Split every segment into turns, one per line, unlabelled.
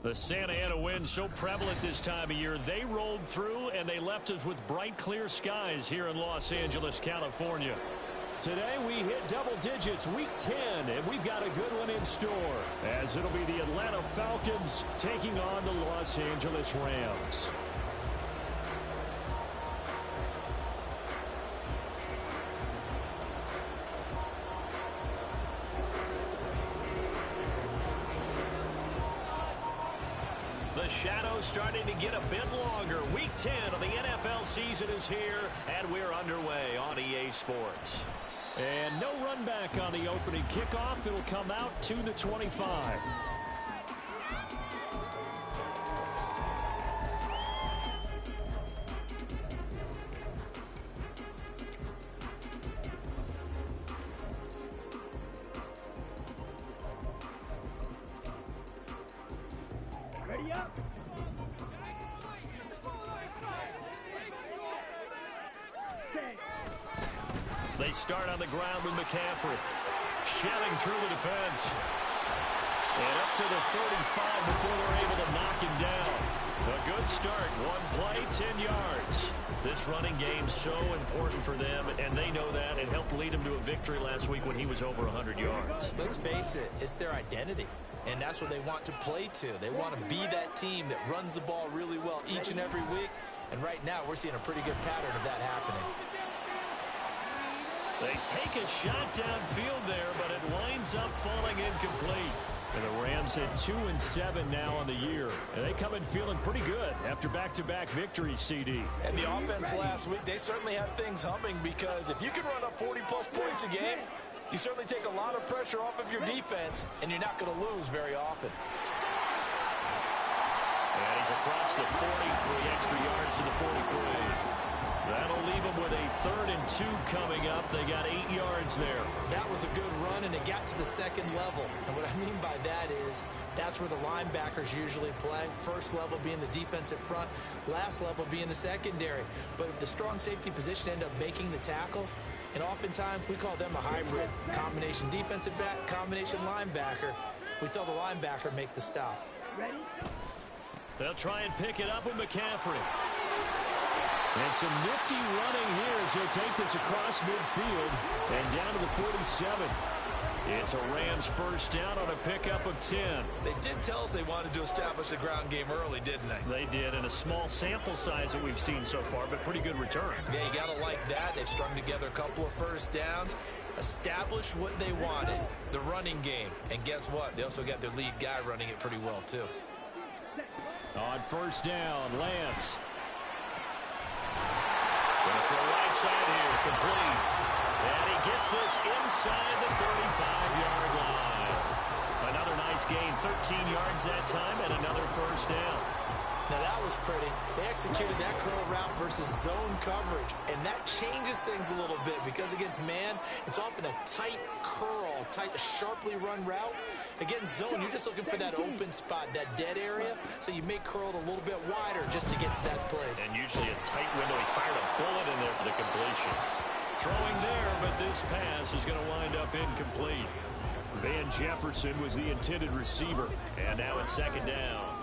The Santa Ana wind so prevalent this time of year. They rolled through, and they left us with bright, clear skies here in Los Angeles, California. Today we hit double digits, week 10, and we've got a good one in store, as it'll be the Atlanta Falcons taking on the Los Angeles Rams. The shadow's starting to get a bit longer. Week 10 of the NFL season is here, and we're underway on EA Sports. And no run back on the opening kickoff. It'll come out to the 25.
Ready up.
They start on the ground with McCaffrey. Shelling through the defense. And up to the 35 before they're able to knock him down. A good start. One play, 10 yards. This running game so important for them, and they know that. It helped lead them to a victory last week when he was over 100 yards.
Let's face it, it's their identity. And that's what they want to play to. They want to be that team that runs the ball really well each and every week. And right now, we're seeing a pretty good pattern of that happening.
They take a shot downfield there, but it winds up falling incomplete. And the Rams at 2-7 now on the year. And they come in feeling pretty good after back-to-back victories, CD.
And the offense last week, they certainly had things humming, because if you can run up 40-plus points a game, you certainly take a lot of pressure off of your defense, and you're not going to lose very often.
And he's across the 40, 3 extra yards to the 43. That'll leave them with a 3rd and 2 coming up. They got 8 yards there.
That was a good run, and it got to the second level. And what I mean by that is that's where the linebackers usually play. First level being the defensive front, last level being the secondary. But the strong safety position ended up making the tackle. And oftentimes we call them a hybrid. Combination defensive back, combination linebacker. We saw the linebacker make the stop.
Ready?
They'll try and pick it up with McCaffrey. And some nifty running here as he'll take this across midfield and down to the 47. It's a Rams first down on a pickup of 10.
They did tell us they wanted to establish the ground game early, didn't they?
They did, in a small sample size that we've seen so far, but pretty good return.
Yeah, you got to like that. They've strung together a couple of first downs, established what they wanted, the running game. And guess what? They also got their lead guy running it pretty well, too.
On first down, Lance. Going for the right side here, complete. And he gets this inside the 35-yard line. Another nice gain, 13 yards that time, and another first down.
Now that was pretty. They executed that curl route versus zone coverage, and that changes things a little bit, because against man, it's often a tight curl, sharply run route. Against zone, you're just looking for that open spot, that dead area, so you may curl it a little bit wider just to get to that place.
And usually a tight window. He fired a bullet in there for the completion. Throwing there, but this pass is going to wind up incomplete. Van Jefferson was the intended receiver, and now it's second down.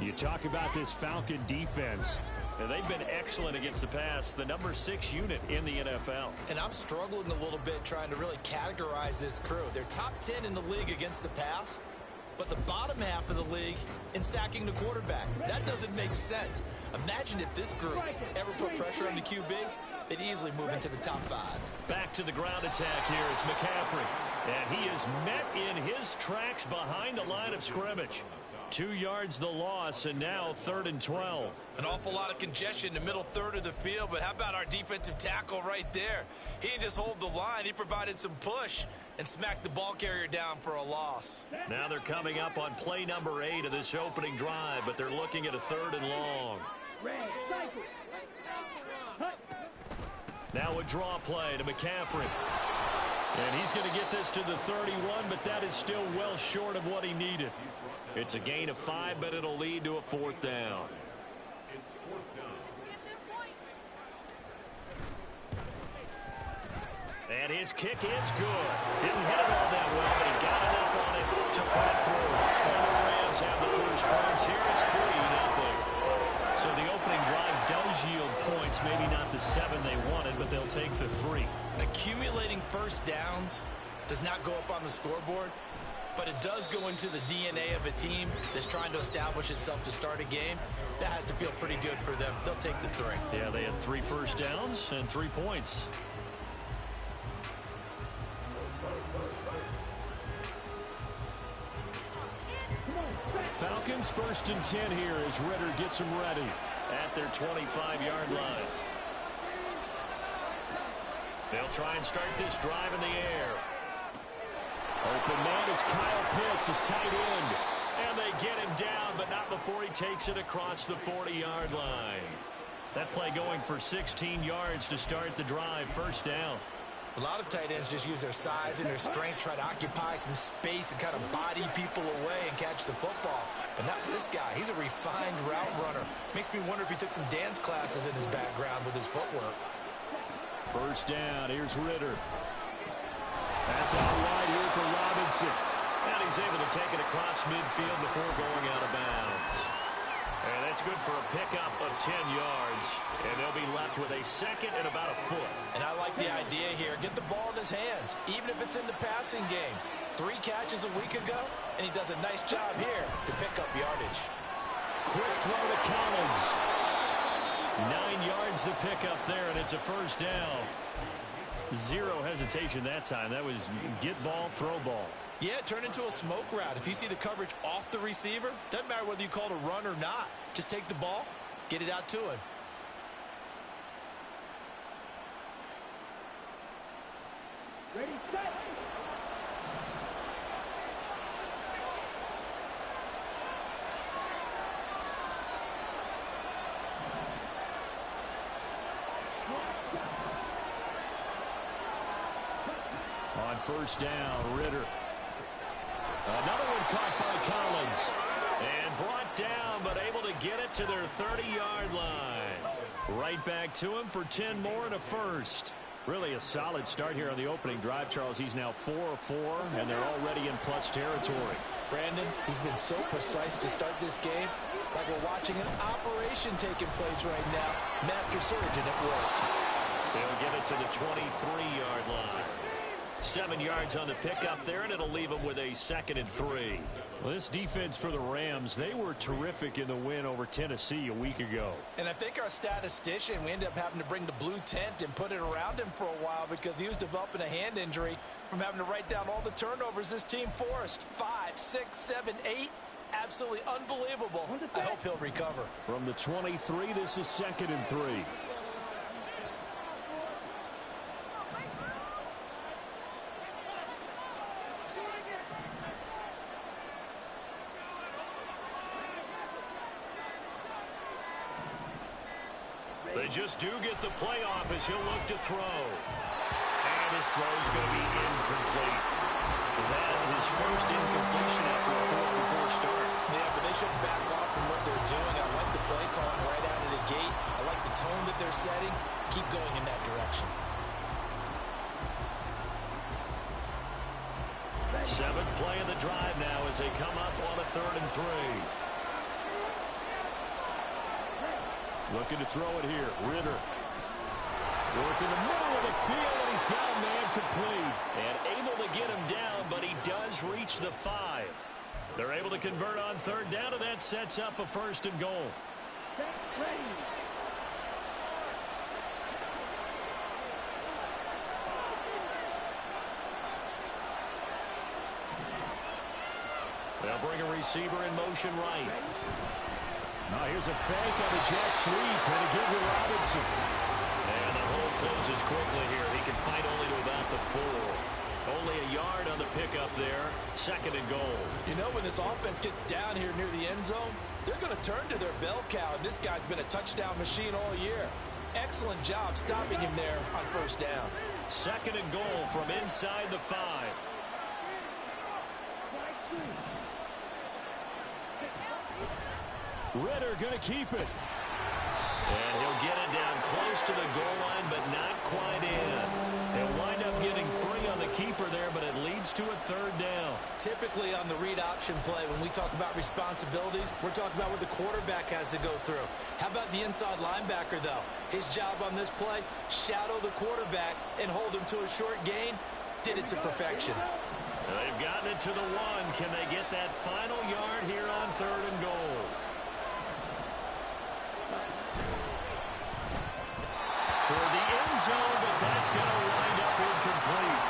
You talk about this Falcon defense. And they've been excellent against the pass, the number 6 unit in the NFL.
And I'm struggling a little bit trying to really categorize this crew. They're top 10 in the league against the pass, but the bottom half of the league in sacking the quarterback. That doesn't make sense. Imagine if this group ever put pressure on the QB, they'd easily move into the top 5.
Back to the ground attack here. It's McCaffrey. And he is met in his tracks behind the line of scrimmage. 2 yards the loss, and now 3rd and 12.
An awful lot of congestion in the middle third of the field, but how about our defensive tackle right there? He didn't just hold the line. He provided some push and smacked the ball carrier down for a loss.
Now they're coming up on play number 8 of this opening drive, but they're looking at a 3rd and long. Now a draw play to McCaffrey. And he's going to get this to the 31, but that is still well short of what he needed. It's a gain of 5, but it'll lead to a 4th down. And his kick is good. Didn't hit it all that well, but he got enough on it to put it through. And the Rams have the first points here. It's 3-0. So the opening drive does yield points, maybe not the 7 they wanted, but they'll take the 3.
Accumulating first downs does not go up on the scoreboard, but it does go into the DNA of a team that's trying to establish itself to start a game. That has to feel pretty good for them. They'll take the 3.
Yeah, they had 3 first downs and 3 points. Falcons 1st and 10 here as Ritter gets them ready at their 25-yard line. They'll try and start this drive in the air. Open man is Kyle Pitts, his tight end. And they get him down, but not before he takes it across the 40-yard line. That play going for 16 yards to start the drive. First down.
A lot of tight ends just use their size and their strength, try to occupy some space and kind of body people away and catch the football. But not this guy. He's a refined route runner. Makes me wonder if he took some dance classes in his background with his footwork.
First down. Here's Ritter. That's out wide here for Robinson. And he's able to take it across midfield before going out of bounds. And that's good for a pickup of 10 yards. And they'll be left with a second and about a foot.
And I like the idea here. Get the ball in his hands, even if it's in the passing game. 3 catches a week ago, and he does a nice job here to pick up yardage.
Quick throw to Collins. 9 yards to pick up there, and it's a first down. 0 hesitation that time. That was get ball, throw ball.
Yeah, turn into a smoke route. If you see the coverage off the receiver, doesn't matter whether you call it a run or not. Just take the ball, get it out to him.
Ready, set.
On first down, Ritter. Another one caught by Collins. And brought down, but able to get it to their 30-yard line. Right back to him for 10 more and a first. Really a solid start here on the opening drive, Charles. He's now 4 of 4, and they're already in plus territory.
Brandon, he's been so precise to start this game, like we're watching an operation taking place right now. Master surgeon at work.
They'll get it to the 23-yard line. 7 yards on the pickup there, and it'll leave them with a 2nd and 3. Well, this defense for the Rams, they were terrific in the win over Tennessee a week ago.
And I think our statistician, we ended up having to bring the blue tent and put it around him for a while because he was developing a hand injury from having to write down all the turnovers this team forced. 5, 6, 7, 8. Absolutely unbelievable. I hope he'll recover.
From the 23, this is 2nd and 3. They just do get the play off as he'll look to throw. And his throw's going to be incomplete. That is first incompletion after a 4-for-4 start.
Yeah, but they shouldn't back off from what they're doing. I like the play calling right out of the gate. I like the tone that they're setting. Keep going in that direction.
7th play of the drive now as they come up on a 3rd and 3. Looking to throw it here. Ritter. Working the middle of the field, and he's got a man complete. And able to get him down, but he does reach the 5. They're able to convert on 3rd down, and that sets up a 1st and goal.
Ready.
They'll bring a receiver in motion right. Now here's a fake on the jet sweep, and a give to Robinson. And the hole closes quickly here. He can fight only to about the 4. Only a yard on the pickup there. 2nd and goal.
You know, when this offense gets down here near the end zone, they're going to turn to their bell cow, and this guy's been a touchdown machine all year. Excellent job stopping him there on 1st down.
2nd and goal from inside the 5. Ritter going to keep it. And he'll get it down close to the goal line, but not quite in. They'll wind up getting 3 on the keeper there, but it leads to a 3rd down.
Typically on the read option play, when we talk about responsibilities, we're talking about what the quarterback has to go through. How about the inside linebacker, though? His job on this play, shadow the quarterback and hold him to a short gain. Did it to perfection.
They've gotten it to the 1. Can they get that final yard here on 3rd and goal? Toward the end zone, but that's going to wind up incomplete.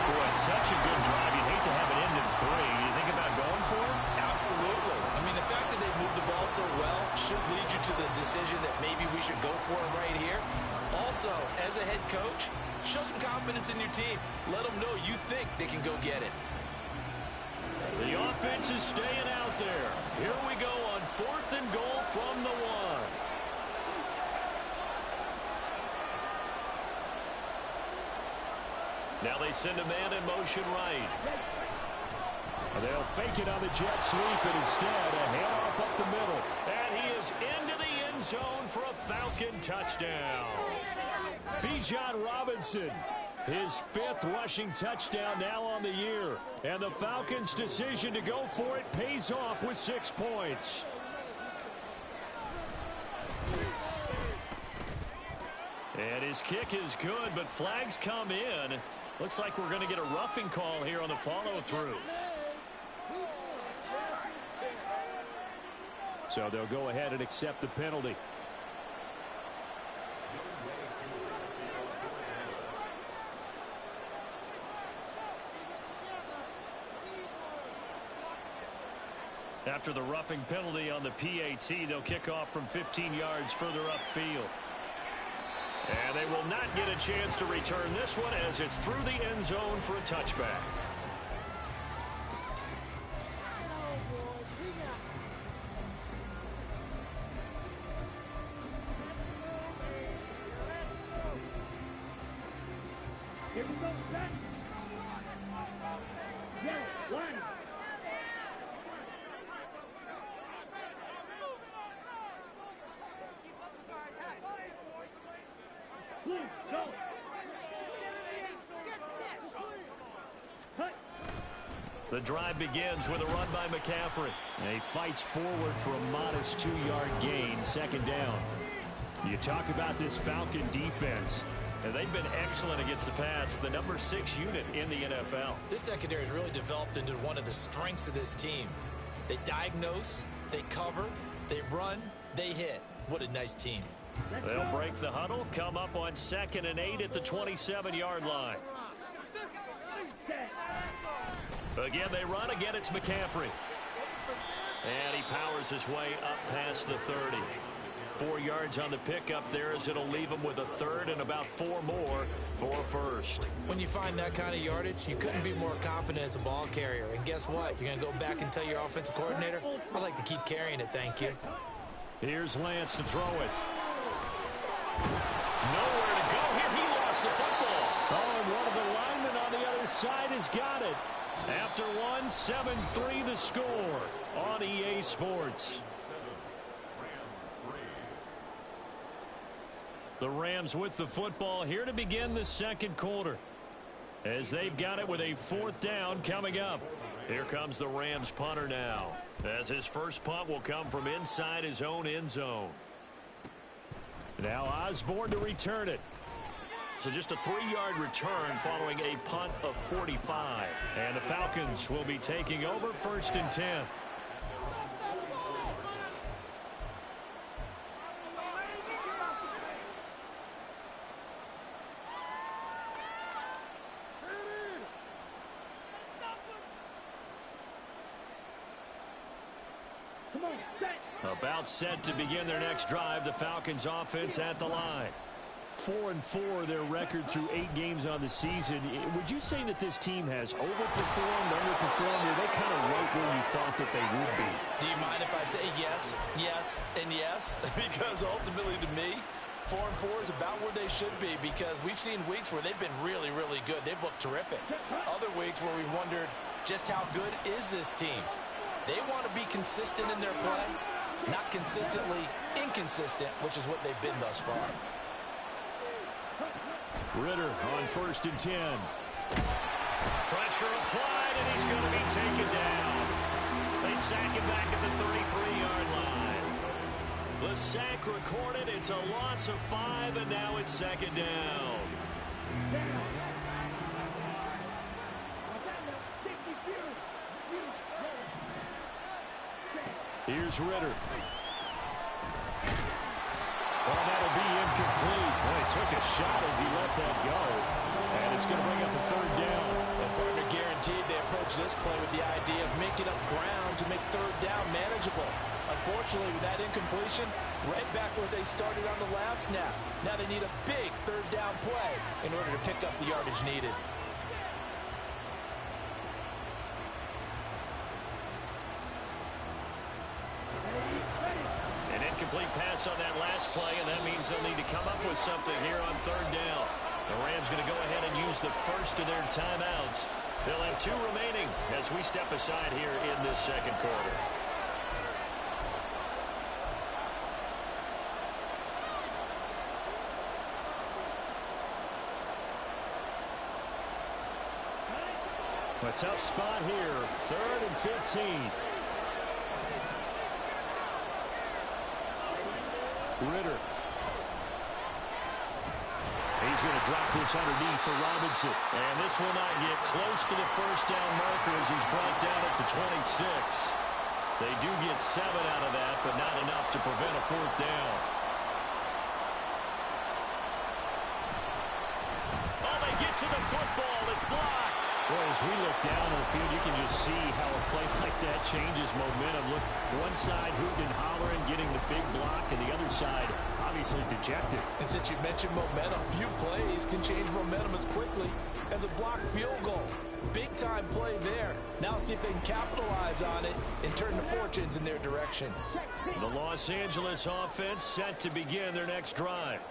Boy, such a good drive. You'd hate to have it end in 3. You think about going for it?
Absolutely. I mean, the fact that they moved the ball so well should lead you to the decision that maybe we should go for it right here. Also, as a head coach, show some confidence in your team. Let them know you think they can go get it.
The offense is staying out there. Here we go on 4th and goal from the 1. Now they send a man in motion right. They'll fake it on the jet sweep, and instead a handoff up the middle. And he is into the end zone for a Falcon touchdown. Bijan Robinson, his 5th rushing touchdown now on the year. And the Falcons' decision to go for it pays off with 6 points. And his kick is good, but flags come in. Looks like we're going to get a roughing call here on the follow-through. So they'll go ahead and accept the penalty. After the roughing penalty on the PAT, they'll kick off from 15 yards further upfield. And they will not get a chance to return this one as it's through the end zone for a touchback.
Here we go, set. Yellow, line. Blue, go. Cut.
The drive begins with a run by McCaffrey. And he fights forward for a modest 2-yard gain, 2nd down. You talk about this Falcon defense. And they've been excellent against the pass, the number 6 unit in the NFL.
This secondary has really developed into one of the strengths of this team. They diagnose, they cover, they run, they hit. What a nice team.
They'll break the huddle, come up on 2nd and 8 at the 27-yard line. Again, they run. Again, it's McCaffrey. And he powers his way up past the 30. 4 yards on the pickup there as it'll leave him with a 3rd and about 4 more for a 1st.
When you find that kind of yardage, you couldn't be more confident as a ball carrier. And guess what? You're going to go back and tell your offensive coordinator, I'd like to keep carrying it, thank you.
Here's Lance to throw it. Nowhere to go here. He lost the football. Oh, and one of the linemen on the other side has got it. After 7-3 the score on EA Sports. The Rams with the football here to begin the 2nd quarter. As they've got it with a 4th down coming up. Here comes the Rams punter now. As his first punt will come from inside his own end zone. Now Osborne to return it. So just a 3-yard return following a punt of 45. And the Falcons will be taking over 1st and 10.
Come on, set.
About set to begin their next drive. The Falcons offense at the line. 4-4 their record through 8 games on the season. Would you say that this team has overperformed, underperformed, or are they kind of right where you thought that they would be?
Do you mind if I say yes, yes, and yes? Because ultimately to me, 4-4 is about where they should be, because we've seen weeks where they've been really, really good. They've looked terrific. Other weeks where we wondered just how good is this team. They want to be consistent in their play, not consistently inconsistent, which is what they've been thus far.
Ritter on 1st and 10. Pressure applied, and he's going to be taken down. They sack him back at the 33-yard line. The sack recorded. It's a loss of 5, and now it's second down. Here's Ritter. Well, that'll be incomplete. Boy, he took a shot as he let that go. And it's going to bring up a third down.
And partner guaranteed they approach this play with the idea of making up ground to make third down manageable. Unfortunately, with that incompletion, right back where they started on the last snap. Now they need a big third down play in order to pick up the yardage needed.
An incomplete pass on that last play, and that means they'll need to come up with something here on third down. The Rams going to go ahead and use the first of their timeouts. They'll have 2 remaining as we step aside here in this second quarter. A tough spot here, 3rd and 15. Ritter. He's going to drop this underneath for Robinson. And this will not get close to the first down marker as he's brought down at the 26. They do get 7 out of that, but not enough to prevent a 4th down. Oh, they get to the football. It's blocked. Well, as we look down on the field, you can just see how a play like that changes momentum. Look, one side hooting and hollering, getting the big block, and the other side obviously dejected.
And since you mentioned momentum, few plays can change momentum as quickly as a blocked field goal. Big-time play there. Now see if they can capitalize on it and turn the fortunes in their direction.
The Los Angeles offense set to begin their next drive.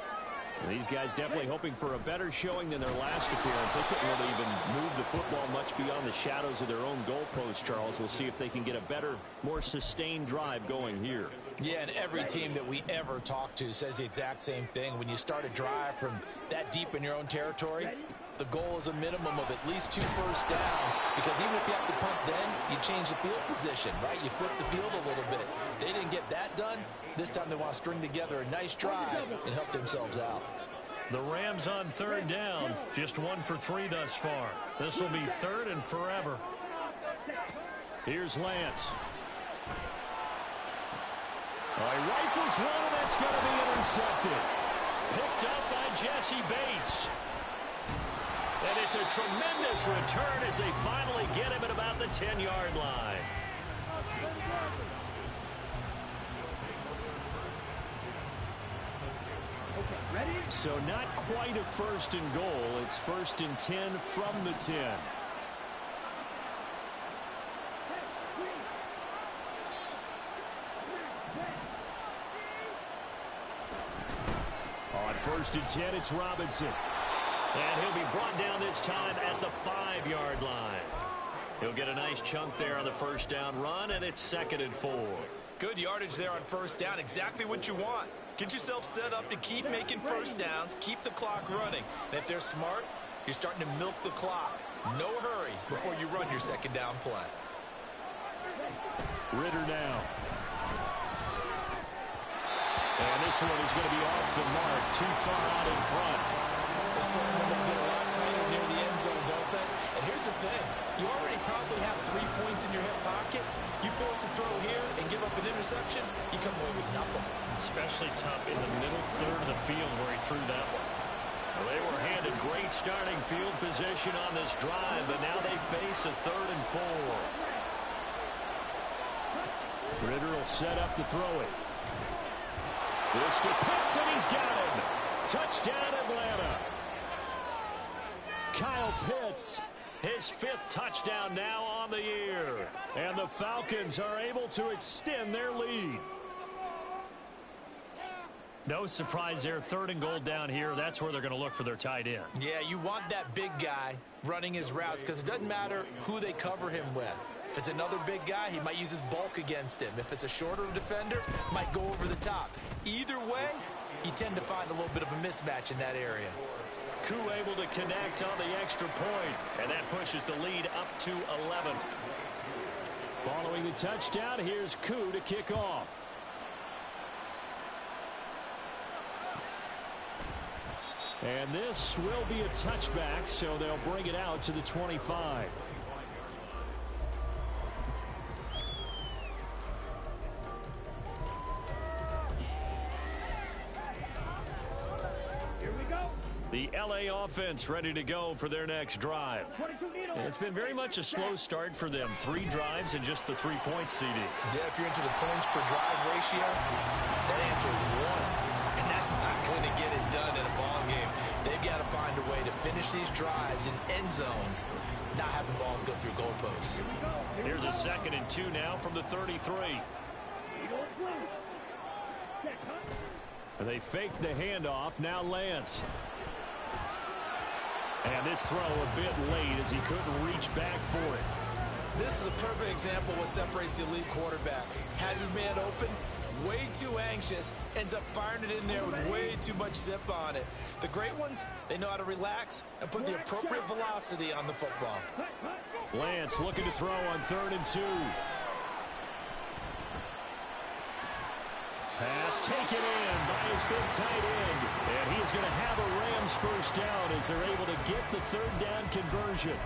These guys definitely hoping for a better showing than their last appearance. They couldn't really even move the football much beyond the shadows of their own goalpost, Charles. We'll see if they can get a better, more sustained drive going here.
Yeah, and every team that we ever talk to says the exact same thing. When you start a drive from that deep in your own territory, the goal is a minimum of at least 2 first downs, because even if you have to punt then, you change the field position, right? You flip the field a little bit. They didn't get that done. This time they want to string together a nice drive and help themselves out.
The Rams on third down, just 1 for 3 thus far. This will be 3rd and forever. Here's Lance. He rifles one, and it's going to be intercepted. Picked up by Jesse Bates. And it's a tremendous return as they finally get him at about the 10-yard line. So not quite a 1st and goal. It's 1st and 10 from the 10. On 1st and 10, it's Robinson. And he'll be brought down this time at the 5-yard line. He'll get a nice chunk there on the first down run, and it's 2nd and 4.
Good yardage there on first down. Exactly what you want. Get yourself set up to keep making first downs, keep the clock running. And if they're smart, you're starting to milk the clock. No hurry before you run your second down play.
Ritter now. And this one is going to be off the mark, too far out in front.
Those throwing windows get a lot tighter near the end zone, don't they? And here's the thing. You already probably have 3 points in your hip pocket. You force a throw here and give up an interception, you come away with nothing. Especially tough in the middle third of the field where he threw that one.
Well, they were handed great starting field position on this drive, but now they face a 3rd and 4. Ritter will set up to throw it. This to Pitts, and he's got him. Touchdown, Atlanta. Kyle Pitts, his 5th touchdown now on the year. And the Falcons are able to extend their lead. No surprise there, 3rd and goal down here. That's where they're going to look for their tight end.
Yeah, you want that big guy running his routes because it doesn't matter who they cover him with. If it's another big guy, he might use his bulk against him. If it's a shorter defender, might go over the top. Either way, you tend to find a little bit of a mismatch in that area.
Koo able to connect on the extra point, and that pushes the lead up to 11.
Following the touchdown, here's Koo to kick off. And this will be a touchback, so they'll bring it out to the 25.
Here we go.
The LA offense ready to go for their next drive.
22 needles.
It's been very much a slow start for them. 3 drives and just the 3-point CD.
Yeah, if you're into the points per drive ratio, that answer is 1. And that's not going to get it done in a ball game. They've got to find a way to finish these drives in end zones, not having balls go through goalposts.
Here's a 2nd and 2 now from the 33. They fake the handoff. Now Lance. And this throw a bit late as he couldn't reach back for it.
This is a perfect example of what separates the elite quarterbacks. Has his man open, way too anxious, ends up firing it in there with way too much zip on it. The great ones, they know how to relax and put the appropriate velocity on the football.
Lance looking to throw on 3rd and 2. Pass taken in by his big tight end. And he's going to have a Rams first down as they're able to get the 3rd down conversion.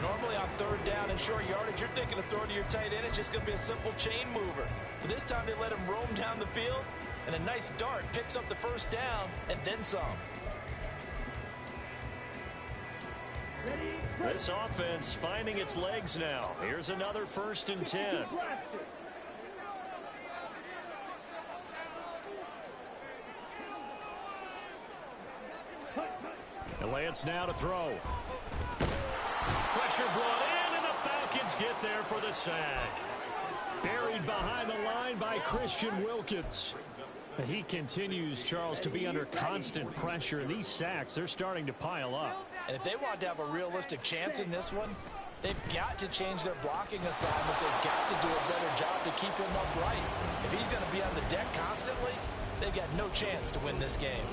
Normally on 3rd down and short yardage, you're thinking of throwing to your tight end. It's just going to be a simple chain mover. But this time they let him roam down the field, and a nice dart picks up the first down and then some.
This offense finding its legs now. Here's another 1st and 10.
And Lance now to throw.
Pressure brought in, and the Falcons get there for the sack.
Buried behind the line by Christian Wilkins. He continues, Charles, to be under constant pressure, and these sacks, they're starting to pile up.
And if they want to have a realistic chance in this one, they've got to change their blocking assignments. They've got to do a better job to keep him upright. If he's going to be on the deck constantly, they've got no chance to win this game.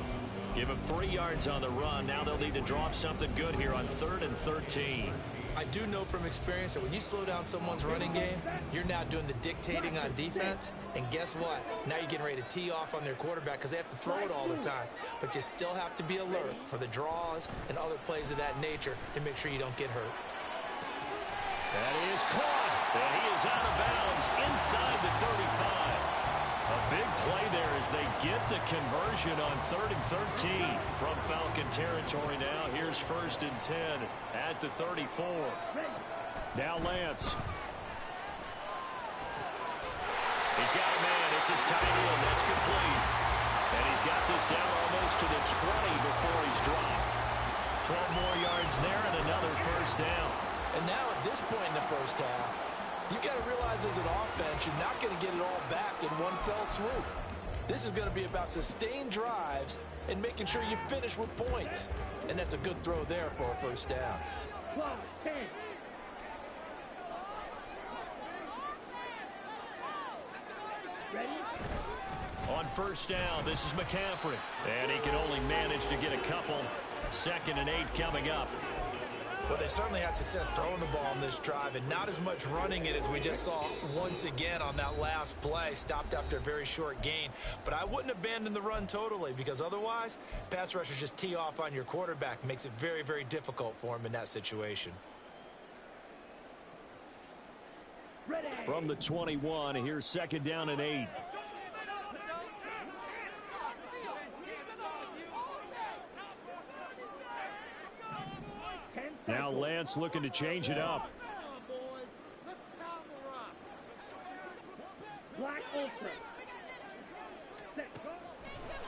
Give him 3 yards on the run. Now they'll need to drop something good here on 3rd and 13.
I do know from experience that when you slow down someone's running game, you're now doing the dictating on defense. And guess what? Now you're getting ready to tee off on their quarterback because they have to throw it all the time. But you still have to be alert for the draws and other plays of that nature to make sure you don't get hurt.
That is caught. And he is out of bounds inside the 35. A big play there as they get the conversion on 3rd and 13 from Falcon territory now. Here's 1st and 10 at the 34.
Now Lance.
He's got a man. It's his tight end. That's complete. And he's got this down almost to the 20 before he's dropped. 12 more yards there and another 1st down.
And now at this point in the first half, you've got to realize as an offense, you're not going to get it all back in one fell swoop. This is going to be about sustained drives and making sure you finish with points. And that's a good throw there for a 1st down.
12, 10. Ready?
On 1st down, this is McCaffrey. And he can only manage to get a couple. 2nd and 8 coming up.
Well, they certainly had success throwing the ball on this drive and not as much running it as we just saw once again on that last play. Stopped after a very short gain. But I wouldn't abandon the run totally because otherwise, pass rushers just tee off on your quarterback. Makes it very, very difficult for him in that situation.
Ready.
From the 21, here's 2nd down and 8. Now Lance looking to change it up.
Black Ultra.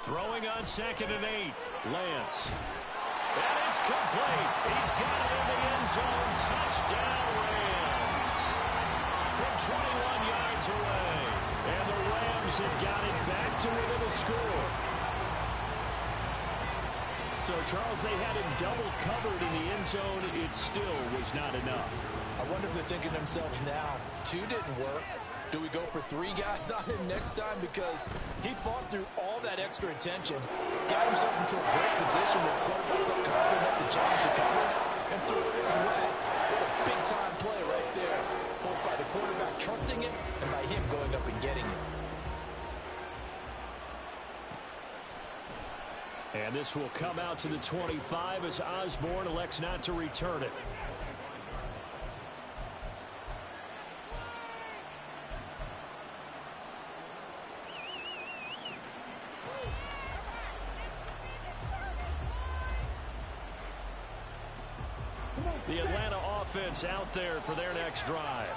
Throwing on 2nd and 8. Lance. And it's complete. He's got it in the end zone. Touchdown Rams. From 21 yards away.
And the Rams have got it back to within a score. So, Charles, they had him double covered in the end zone. It still was not enough.
I wonder if they're thinking to themselves now, 2 didn't work. Do we go for 3 guys on him next time? Because he fought through all that extra attention, got himself into a great position with quarterback felt confident enough to challenge the coverage and threw it his way. What a big-time play right there, both by the quarterback trusting it and by him going up and getting it.
And this will come out to the 25 as Osborne elects not to return it. The Atlanta offense out there for their next drive.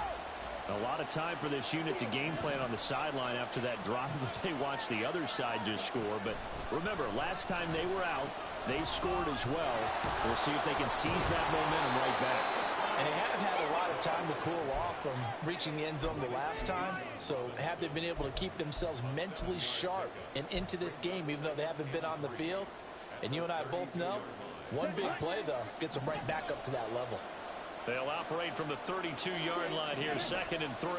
A lot of time for this unit to game plan on the sideline after that drive that they watched the other side just score. But remember, last time they were out, they scored as well. We'll see if they can seize that momentum right back.
And they have had a lot of time to cool off from reaching the end zone the last time. So have they been able to keep themselves mentally sharp and into this game, even though they haven't been on the field? And you and I both know, one big play, though, gets them right back up to that level.
They'll operate from the 32-yard line here, 2nd and 3.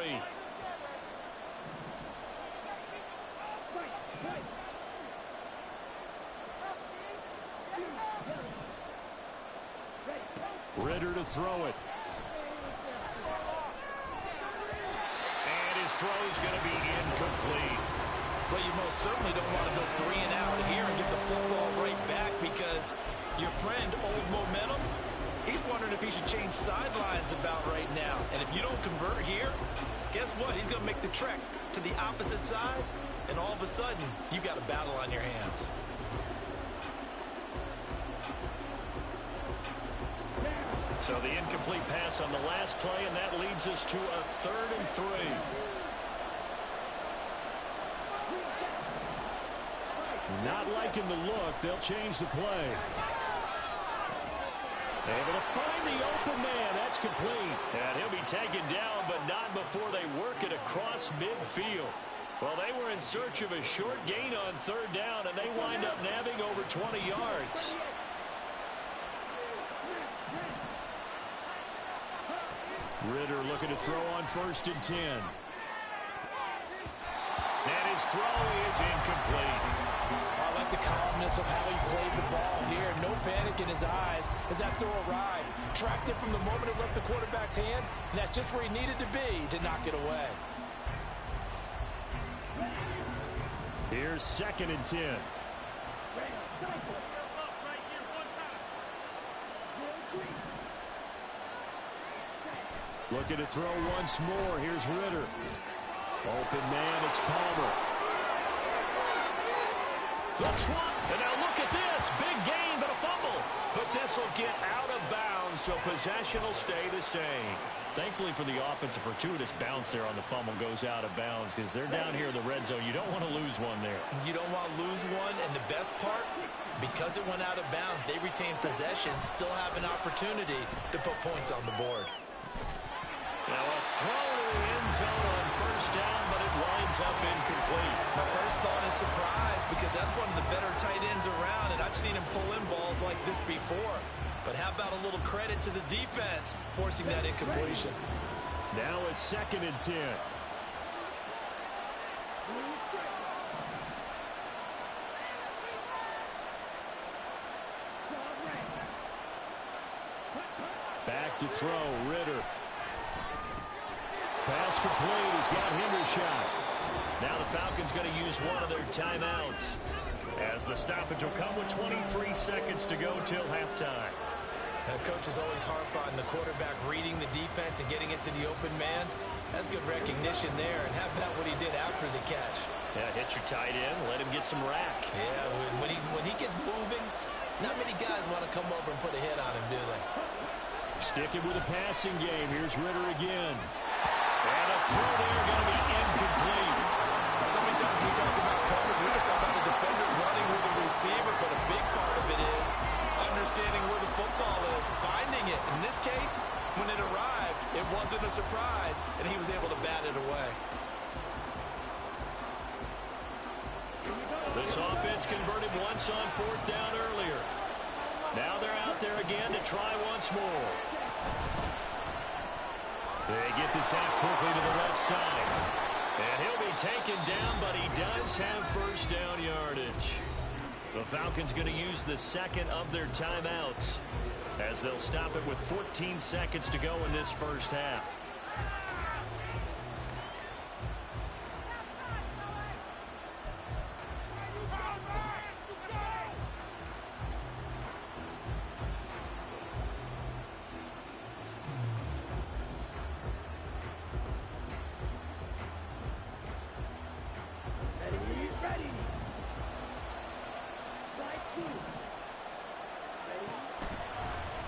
Ridder to throw it.
And his throw's going to be incomplete.
Well, you most certainly don't want to go 3 and out here and get the football right back, because your friend, Old Momentum, he's wondering if he should change sidelines about right now. And if you don't convert here, guess what? He's going to make the trek to the opposite side, and all of a sudden, you got a battle on your hands.
So the incomplete pass on the last play, and that leads us to a 3rd and 3.
Not liking the look. They'll change the play. Able to find the open man. That's complete.
And he'll be taken down, but not before they work it across midfield. Well, they were in search of a short gain on 3rd down, and they wind up nabbing over 20 yards.
Ridder looking to throw on 1st and 10.
And his throw is incomplete.
I like the calmness of how he played the ball here. No panic in his eyes as that throw arrived. Tracked it from the moment it left the quarterback's hand, and that's just where he needed to be to knock it away.
Here's 2nd and 10. Looking to throw once more. Here's Ridder. Open man, it's Palmer.
The trump, and now look at this. Big gain, but a fumble. But this will get out of bounds, so possession will stay the same. Thankfully for the offense, a fortuitous bounce there on the fumble goes out of bounds, because they're down here in the red zone. You don't want to lose one there.
You don't want to lose one, and the best part, because it went out of bounds, they retain possession, still have an opportunity to put points on the board.
Now a throw to the end zone on 1st down, but it winds up incomplete.
My first thought is surprise, because that's one of the better tight ends around, and I've seen him pull in balls like this before. But how about a little credit to the defense forcing that incompletion?
Now a 2nd and 10. Back to throw, Ridder. Pass complete. He's got Hendershot.
Now the Falcons going to use one of their timeouts, as the stoppage will come with 23 seconds to go till halftime.
Coaches always harp on the quarterback reading the defense and getting it to the open man. That's good recognition there, and how about what he did after the catch?
Yeah, hit your tight end, let him get some rack.
Yeah, when he gets moving, not many guys want to come over and put a hit on him, do they?
Sticking with the passing game. Here's Ridder again.
And a throw there going to be incomplete.
So many times we talk about coverage, we just talk about a defender running with a receiver, but a big part of it is understanding where the football is, finding it. In this case, when it arrived, it wasn't a surprise, and he was able to bat it away.
This offense converted once on 4th down earlier. Now they're out there again to try once more.
They get this out quickly to the left side.
And he'll be taken down, but he does have first down yardage. The Falcons going to use the second of their timeouts as they'll stop it with 14 seconds to go in this first half.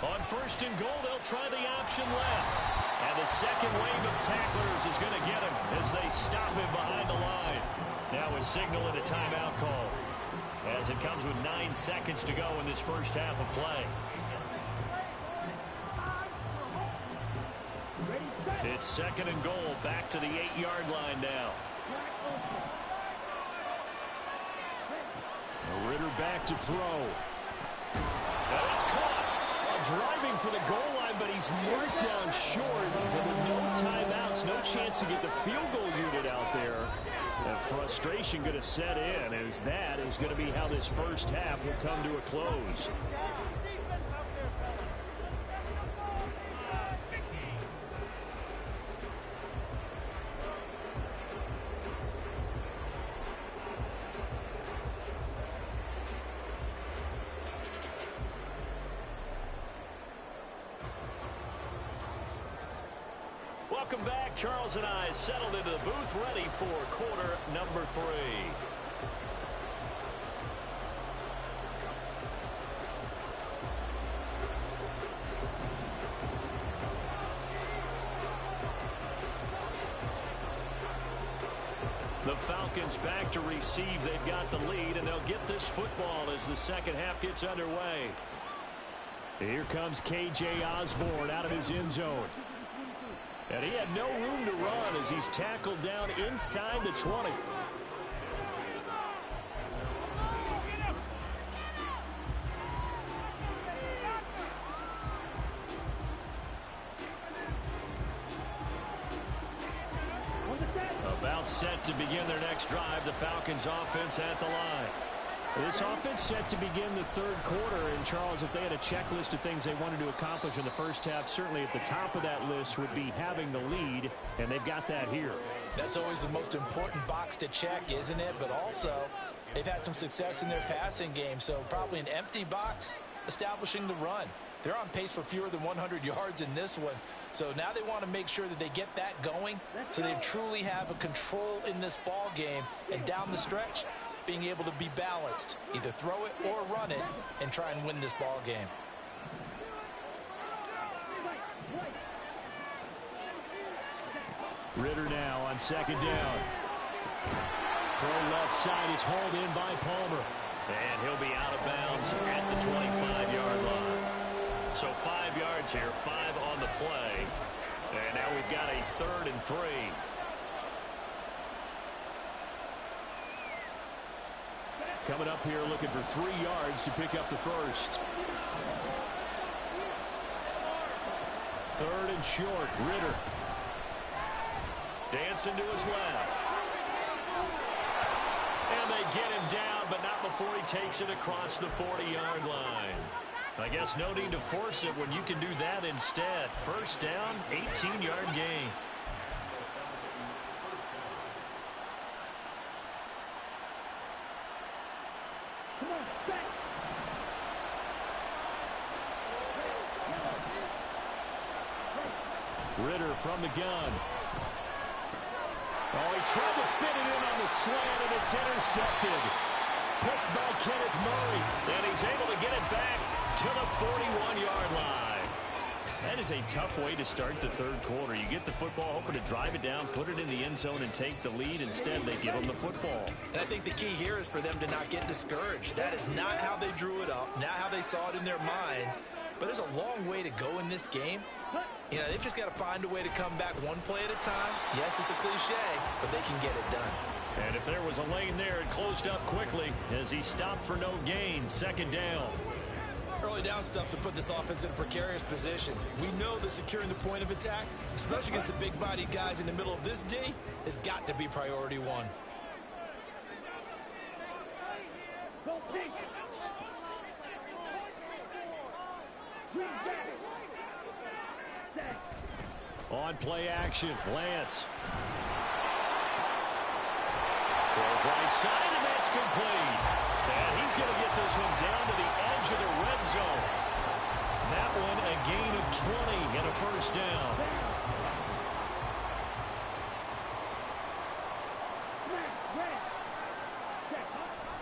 On first and goal, they'll try the option left. And the second wave of tacklers is going to get him as they stop him behind the line. Now a signal and a timeout call as it comes with 9 seconds to go in this first half of play. It's second and goal, back to the 8-yard line now. Ritter back to throw. And it's caught. Driving for the goal line, but he's marked down short. And with no timeouts, no chance to get the field goal unit out there. And frustration going to set in, as that is going to be how this first half will come to a close. Welcome back. Charles and I settled into the booth, ready for quarter number 3. The Falcons back to receive. They've got the lead, and they'll get this football as the second half gets underway. Here comes K.J. Osborne out of his end zone. And he had no room to run as he's tackled down inside the 20. About set to begin their next drive, the Falcons offense at the line. This offense set to begin the third quarter, and Charles, if they had a checklist of things they wanted to accomplish in the first half, certainly at the top of that list would be having the lead, and they've got that here.
That's always the most important box to check, isn't it? But also, they've had some success in their passing game, so probably an empty box establishing the run. They're on pace for fewer than 100 yards in this one, so now they want to make sure that they get that going so they truly have a control in this ball game, and down the stretch, being able to be balanced, either throw it or run it, and try and win this ball game.
Ritter now on second down. Throw left side is hauled in by Palmer. And he'll be out of bounds at the 25-yard line. So 5 yards here, 5 on the play. And now we've got a 3rd and 3. Coming up here looking for 3 yards to pick up the first. 3rd and short. Ritter. Dancing to his left. And they get him down, but not before he takes it across the 40-yard line. I guess no need to force it when you can do that instead. First down, 18-yard gain. Ritter from the gun. Oh, he tried to fit it in on the slant, and it's intercepted. Picked by Kenneth Murray, and he's able to get it back to the 41-yard line. That is a tough way to start the third quarter. You get the football, hoping to drive it down, put it in the end zone, and take the lead. Instead, they give them the football.
And I think the key here is for them to not get discouraged. That is not how they drew it up, not how they saw it in their minds. But there's a long way to go in this game. You know, they've just got to find a way to come back one play at a time. Yes, it's a cliche, but they can get it done.
And if there was a lane there, it closed up quickly as he stopped for no gain. Second down.
early down stuff to put this offense in a precarious position. We know that securing the point of attack, especially against the big-bodied guys in the middle of this D, has got to be priority one.
On play action, Lance. Throws right side, and that's complete. And he's going to get this one down to the edge of the red zone. That one a gain of 20 and a first down.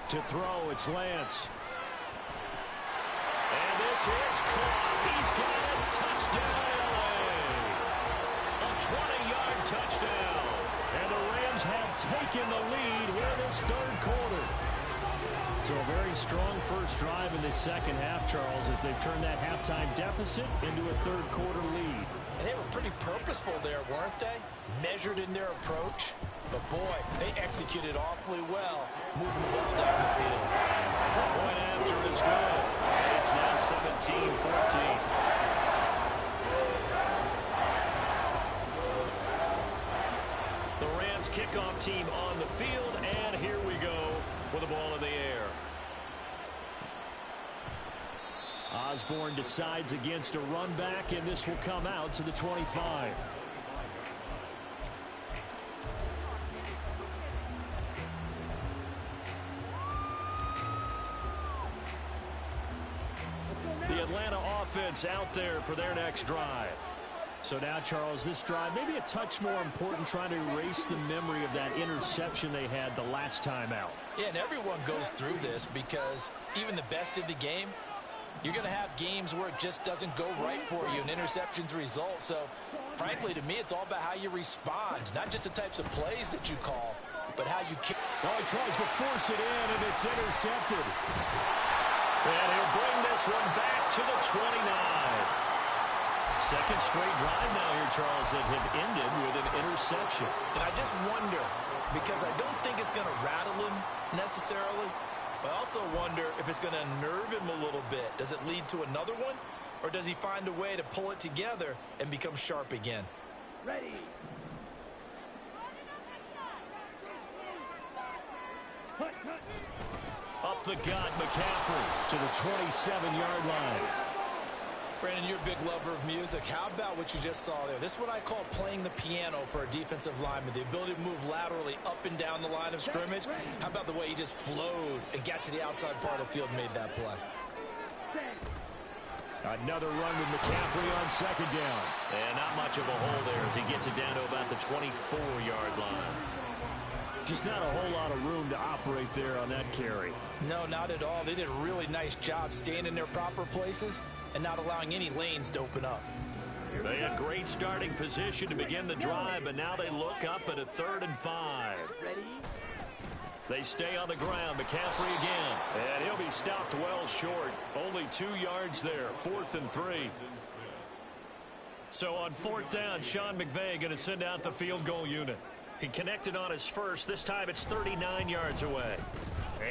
To throw, it's Lance. And this is caught. He's got it. Touchdown, LA. A 20-yard touchdown. And the Rams have taken the lead here this third quarter. So a very strong first drive in this second half, Charles, as they've turned that halftime deficit into a third quarter lead.
And they were pretty purposeful there, weren't they? Measured in their approach. But, boy, they executed awfully well, moving the ball down the field.
Point after is good. And it's now 17-14. The Rams kickoff team on the field, and here we go with the ball in the air. Osborne decides against a run back, and this will come out to the 25. The Atlanta offense out there for their next drive. So now, Charles, this drive maybe a touch more important, trying to erase the memory of that interception they had the last time out.
Yeah, and everyone goes through this because even the best in the game, you're going to have games where it just doesn't go right for you and interceptions result. So, frankly, to me, it's all about how you respond, not just the types of plays that you call, but how you kick.
Oh, he tries to force it in, and it's intercepted. And he'll bring this one back to the 29. Second straight drive now here, Charles, that have ended with an interception.
And I just wonder, because I don't think it's going to rattle him necessarily, but I also wonder if it's going to unnerve him a little bit. Does it lead to another one? Or does he find a way to pull it together and become sharp again?
Ready.
Up the gut, McCaffrey to the 27-yard line.
Brandon, you're a big lover of music. How about what you just saw there? This is what I call playing the piano for a defensive lineman. The ability to move laterally up and down the line of scrimmage. How about the way he just flowed and got to the outside part of the field and made that play?
Another run with McCaffrey on second down. And not much of a hole there as he gets it down to about the 24-yard line. Just not a whole lot of room to operate there on that carry.
No, not at all. They did a really nice job staying in their proper places and not allowing any lanes to open up.
They had great starting position to begin the drive, but now they look up at a 3rd and 5. They stay on the ground. McCaffrey again. And he'll be stopped well short. Only 2 yards there. 4th and 3. So on 4th down, Sean McVay going to send out the field goal unit. He connected on his first. This time it's 39 yards away.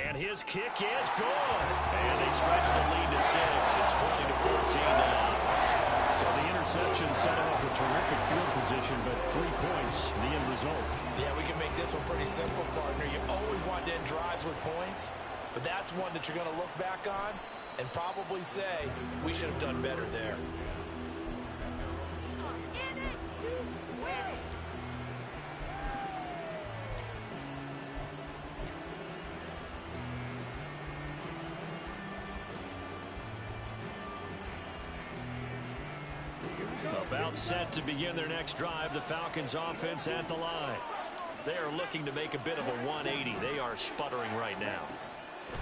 And his kick is good. And they stretch the lead to 6. It's 20-14 now. So the interception set him up a terrific field position, but 3 points, the end result.
Yeah, we can make this one pretty simple, partner. You always want to end drives with points, but that's one that you're going to look back on and probably say, we should have done better there.
About set to begin their next drive, the Falcons offense at the line. They are looking to make a bit of a 180. They are sputtering right now.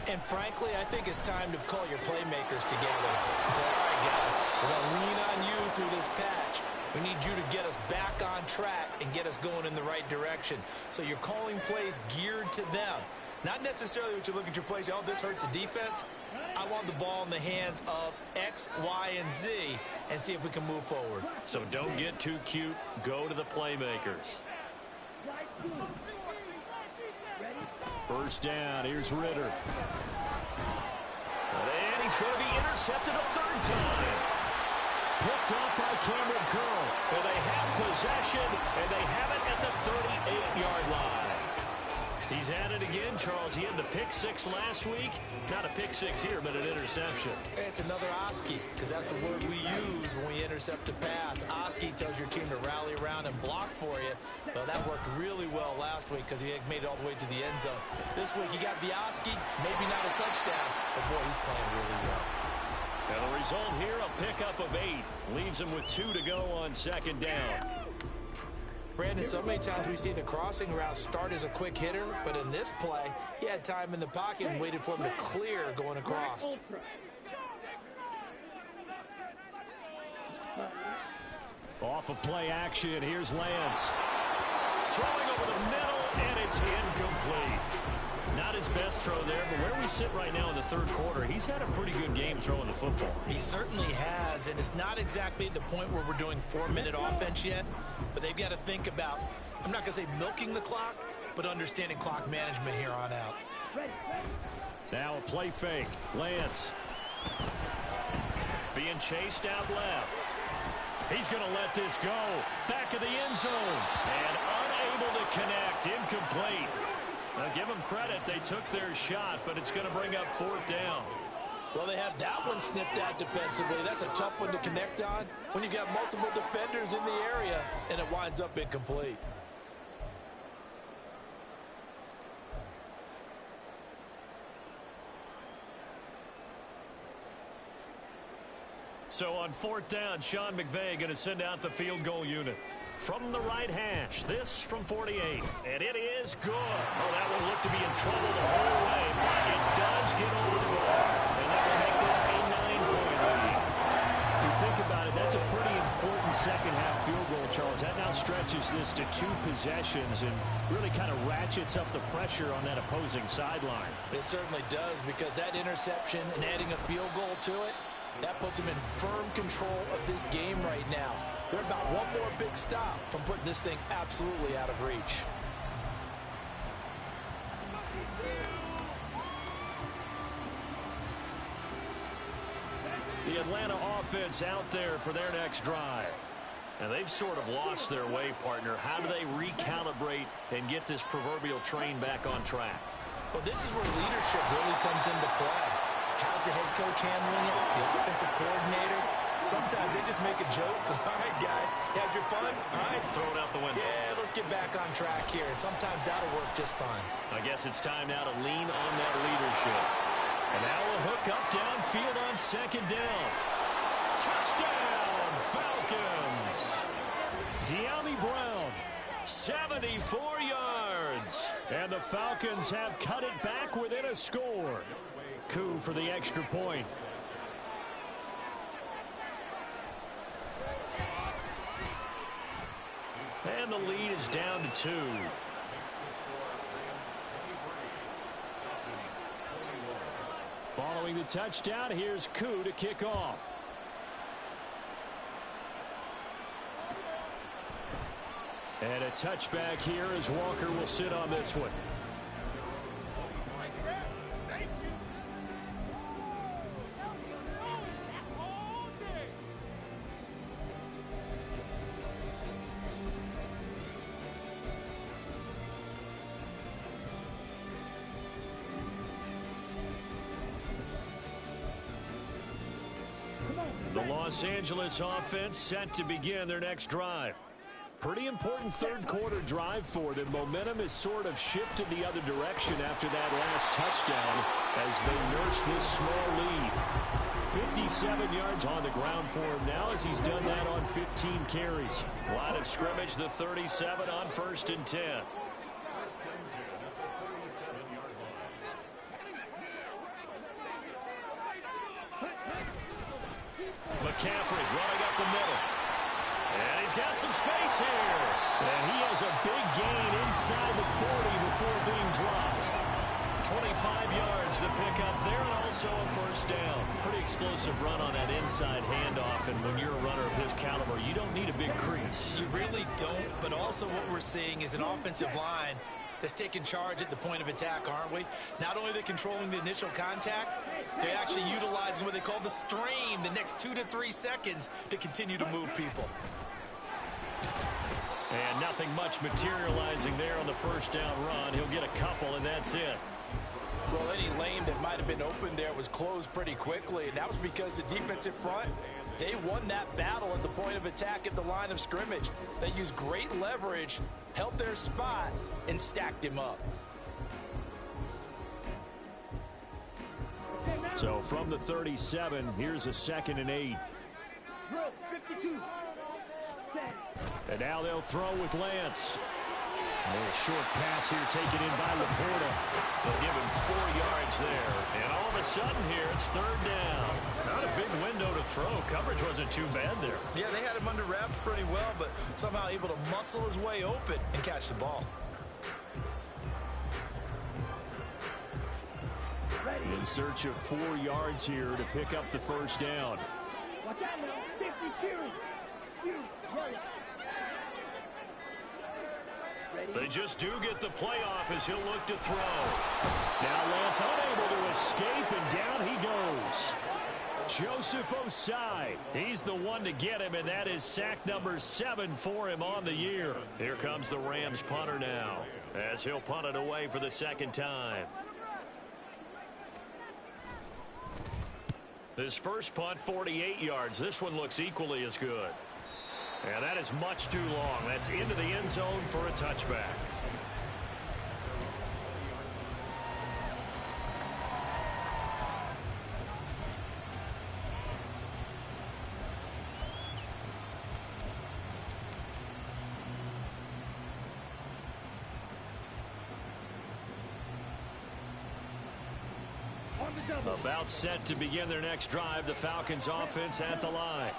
And frankly, I think it's time to call your playmakers together and say, all right, guys, we're going to lean on you through this patch. We need you to get us back on track and get us going in the right direction. So you're calling plays geared to them. Not necessarily what you look at your plays, oh, this hurts the defense. I want the ball in the hands of X, Y, and Z and see if we can move forward.
So don't get too cute. Go to the playmakers. First down. Here's Ritter. And he's going to be intercepted a third time. Picked off by Cameron Curl. And they have possession, and they have it at the 38-yard line. He's at it again, Charles. He had the pick six last week. Not a pick six here, but an interception.
It's another Oski, because that's the word we use when we intercept a pass. Oski tells your team to rally around and block for you. Well, that worked really well last week because he made it all the way to the end zone. This week he got the Oski, maybe not a touchdown, but boy, he's playing really well.
And the result here, a pickup of 8. Leaves him with 2 to go on second down.
Brandon, so many times we see the crossing route start as a quick hitter, but in this play, he had time in the pocket and waited for him to clear going across.
Off of play action, here's Lance. Throwing over the middle, and it's incomplete. Not his best throw there, but where we sit right now in the third quarter, he's had a pretty good game throwing the football.
He certainly has, and it's not exactly at the point where we're doing 4-minute offense yet, but they've got to think about, I'm not going to say milking the clock, but understanding clock management here on out.
Now a play fake. Lance being chased out left. He's going to let this go. Back of the end zone. And unable to connect. Incomplete. Now, give them credit. They took their shot, but it's going to bring up fourth down.
Well, they have that one snipped out defensively. That's a tough one to connect on when you got multiple defenders in the area, and it winds up incomplete.
So on fourth down, Sean McVay going to send out the field goal unit. From the right hash, this from 48. And it is good. Oh, that will look to be in trouble the whole way, but it does get over the bar. And that will make this a 9-point lead. You think about it, that's a pretty important second-half field goal, Charles. That now stretches this to 2 possessions and really kind of ratchets up the pressure on that opposing sideline.
It certainly does, because that interception and adding a field goal to it, that puts them in firm control of this game right now. They're about one more big stop from putting this thing absolutely out of reach.
The Atlanta offense out there for their next drive. And they've sort of lost their way, partner. How do they recalibrate and get this proverbial train back on track?
Well, this is where leadership really comes into play. How's the head coach handling it? The offensive coordinator? Sometimes they just make a joke. All right, guys, had your fun? All right.
Throw it out the window.
Yeah, let's get back on track here. And sometimes that'll work just fine.
I guess it's time now to lean on that leadership. And now a hook up downfield on second down. Touchdown, Falcons. De'Ami Brown, 74 yards. And the Falcons have cut it back within a score. Coup for the extra point. And the lead is down to 2. Following the touchdown, here's Coup to kick off. And a touchback here as Walker will sit on this one. The Los Angeles offense set to begin their next drive. Pretty important third quarter drive for them. Momentum has sort of shifted the other direction after that last touchdown as they nurse this small lead. 57 yards on the ground for him now as he's done that on 15 carries. Line of scrimmage, the 37 on 1st and 10. McCaffrey running up the middle. And he's got some space here. And he has a big gain inside the 40 before being dropped. 25 yards to pick up there and also a first down. Pretty explosive run on that inside handoff. And when you're a runner of his caliber, you don't need a big crease.
You really don't, but also what we're seeing is an offensive line that's taking charge at the point of attack, aren't we? Not only are they controlling the initial contact, they're actually utilizing what they call the stream, the next 2 to 3 seconds, to continue to move people.
And nothing much materializing there on the first down run. He'll get a couple, and that's it.
Well, any lane that might have been open there was closed pretty quickly, and that was because the defensive front, they won that battle at the point of attack at the line of scrimmage. They used great leverage, held their spot, and stacked him up.
So from the 37, here's a 2nd and 8.
Drill 52. Set.
And now they'll throw with Lance. A little short pass here taken in by Laporta. They'll give him 4 yards there. And all of a sudden here, it's 3rd down. Not a big window to throw. Coverage wasn't too bad there.
Yeah, they had him under wraps pretty well, but somehow able to muscle his way open and catch the ball.
In search of 4 yards here to pick up the first down.
Watch out now. 52.
They just do get the playoff as he'll look to throw. Now Lance unable to escape, and down he goes. Joseph Osai. He's the one to get him, and that is sack number 7 for him on the year. Here comes the Rams punter now, as he'll punt it away for the 2nd time. His first punt, 48 yards. This one looks equally as good. And that is much too long. That's into the end zone for a touchback. About set to begin their next drive. The Falcons offense at the line.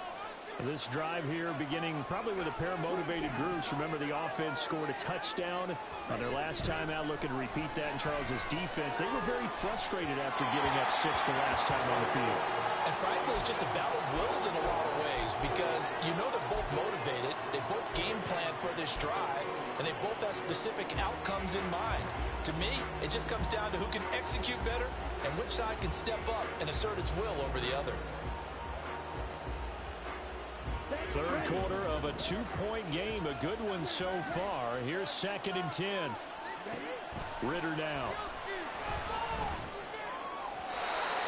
This drive here beginning probably with a pair of motivated groups. Remember, the offense scored a touchdown on their last time out. Looking to repeat that in Charles's defense. They were very frustrated after giving up 6 the last time on the field.
And frankly, it's just a battle of wills in a lot of ways, because you know they're both motivated. They both game plan for this drive, and they both have specific outcomes in mind. To me, it just comes down to who can execute better and which side can step up and assert its will over the other.
3rd quarter of a 2-point game. A good one so far. Here's 2nd and 10. Ritter now.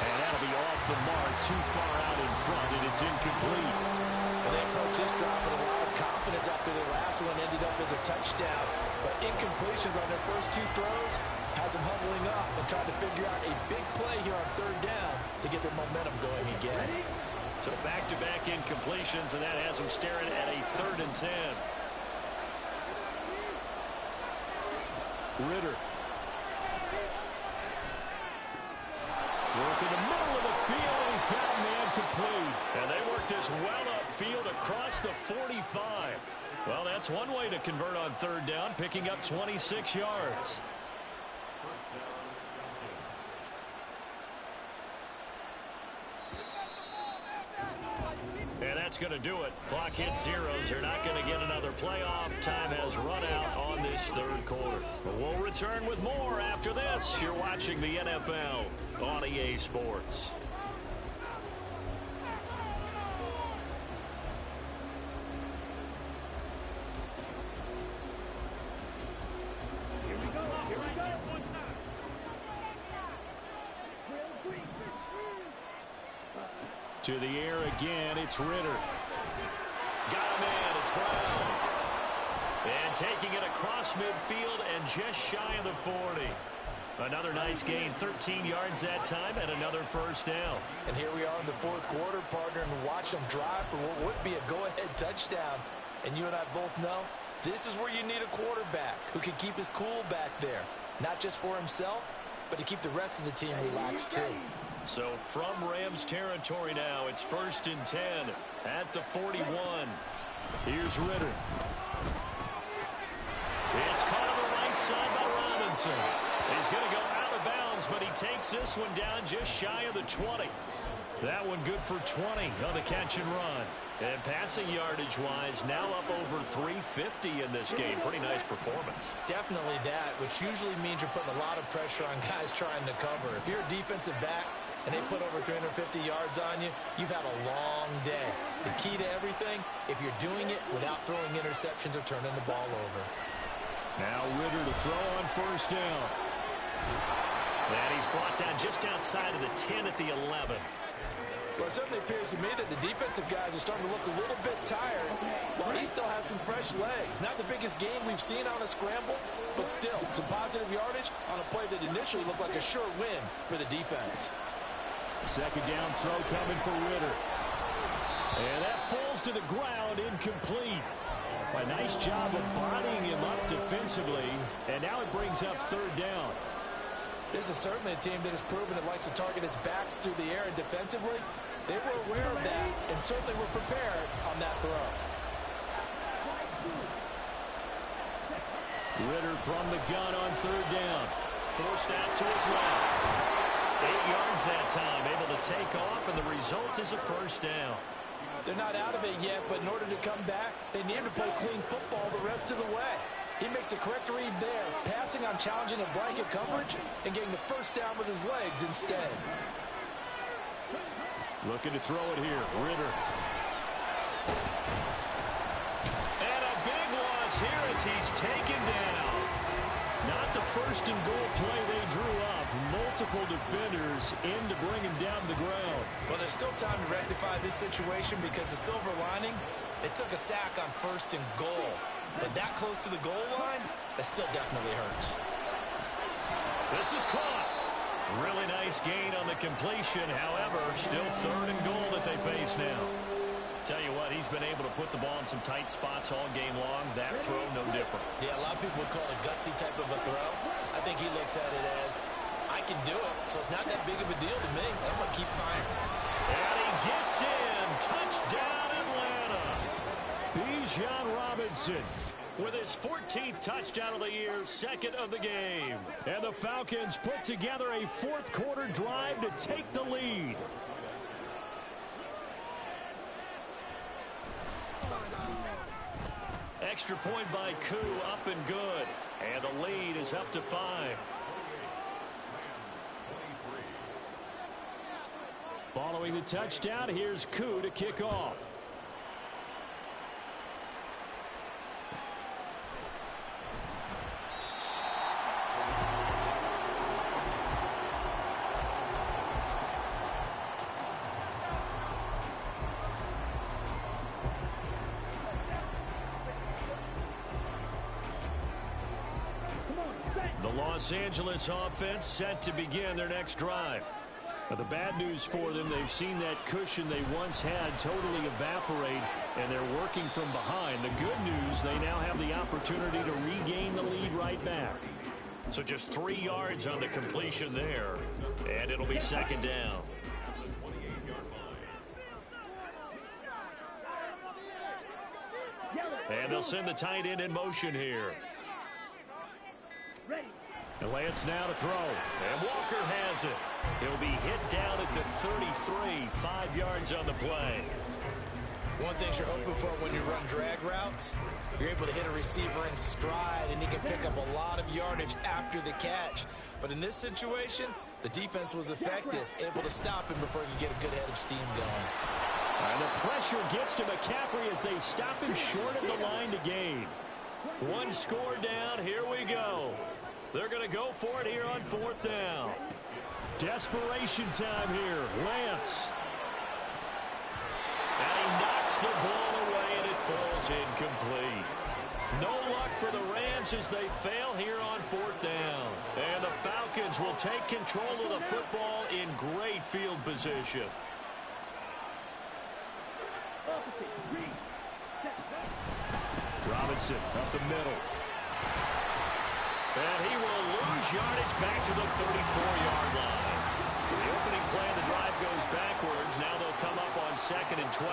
And that'll be off the mark, too far out in front, and it's incomplete.
Well, they approached this drive with a lot of confidence after their last one ended up as a touchdown. But incompletions on their first 2 throws has them huddling up and trying to figure out a big play here on 3rd down to get their momentum going again.
So back-to-back incompletions, and that has them staring at a 3rd and 10. Ritter. Work in the middle of the field, and he's got a man complete. And they work this well upfield across the 45. Well, that's one way to convert on 3rd down, picking up 26 yards. And that's going to do it. Clock hits zeros. They're not going to get another playoff. Time has run out on this 3rd quarter. But we'll return with more after this. You're watching the NFL on EA Sports.
Here we go.
To the air again, it's Ritter. Got him in, it's Brown. And taking it across midfield and just shy of the 40. Another nice gain, 13 yards that time, and another first down.
And here we are in the 4th quarter, partner, and watch them drive for what would be a go-ahead touchdown. And you and I both know this is where you need a quarterback who can keep his cool back there. Not just for himself, but to keep the rest of the team relaxed too.
So from Rams territory now, it's 1st and 10 at the 41. Here's Ritter. It's caught on the right side by Robinson. He's going to go out of bounds, but he takes this one down just shy of the 20. That one good for 20 on the catch and run. And passing yardage-wise, now up over 350 in this game. Pretty nice performance.
Definitely that, which usually means you're putting a lot of pressure on guys trying to cover. If you're a defensive back and they put over 350 yards on you, you've had a long day. The key to everything, if you're doing it without throwing interceptions or turning the ball over.
Now Ritter to throw on first down. And he's brought down just outside of the 10 at the 11.
Well, it certainly appears to me that the defensive guys are starting to look a little bit tired while he still has some fresh legs. Not the biggest gain we've seen on a scramble, but still some positive yardage on a play that initially looked like a sure win for the defense.
Second down throw coming for Ritter. And that falls to the ground, incomplete. A nice job of bodying him up defensively. And now it brings up third down.
This is certainly a team that has proven it likes to target its backs through the air and defensively. They were aware of that and certainly were prepared on that throw.
Ritter from the gun on third down. Forced out to his left. 8 yards that time, able to take off, and the result is a first down.
They're not out of it yet, but in order to come back, they need to play clean football the rest of the way. He makes a correct read there, passing on challenging a blanket coverage and getting the first down with his legs instead.
Looking to throw it here, Ritter. And a big loss here as he's taken down. Not the first and goal play they drew up. Multiple defenders in to bring him down to the ground.
Well, there's still time to rectify this situation because the silver lining, they took a sack on first and goal. But that close to the goal line, that still definitely hurts.
This is caught. Really nice gain on the completion. However, still third and goal that they face now. Tell you what, he's been able to put the ball in some tight spots all game long. That throw, no different.
Yeah, a lot of people would call it a gutsy type of a throw. I think he looks at it as, I can do it, so it's not that big of a deal to me. I'm going to keep firing.
And he gets in. Touchdown, Atlanta. Bijan Robinson with his 14th touchdown of the year, second of the game. And the Falcons put together a fourth-quarter drive to take the lead. Extra point by Koo, up and good. And the lead is up to 5. Following the touchdown, here's Koo to kick off. The Los Angeles offense set to begin their next drive. But the bad news for them, they've seen that cushion they once had totally evaporate, and they're working from behind. The good news, they now have the opportunity to regain the lead right back. So just 3 yards on the completion there, and it'll be second down. And they'll send the tight end in motion here. And Lance now to throw. And Walker has it. He'll be hit down at the 33, 5 yards on the play.
One thing you're hoping for when you run drag routes, you're able to hit a receiver in stride, and he can pick up a lot of yardage after the catch. But in this situation, the defense was effective, able to stop him before he could get a good head of steam going.
And the pressure gets to McCaffrey as they stop him short of the line to gain. One score down. Here we go. They're going to go for it here on fourth down. Desperation time here. Lance. And he knocks the ball away, and it falls incomplete. No luck for the Rams as they fail here on fourth down. And the Falcons will take control of the football in great field position. Robinson up the middle. And he will lose yardage back to the 34-yard line. The opening play of the drive goes backwards. Now they'll come up on 2nd and 12.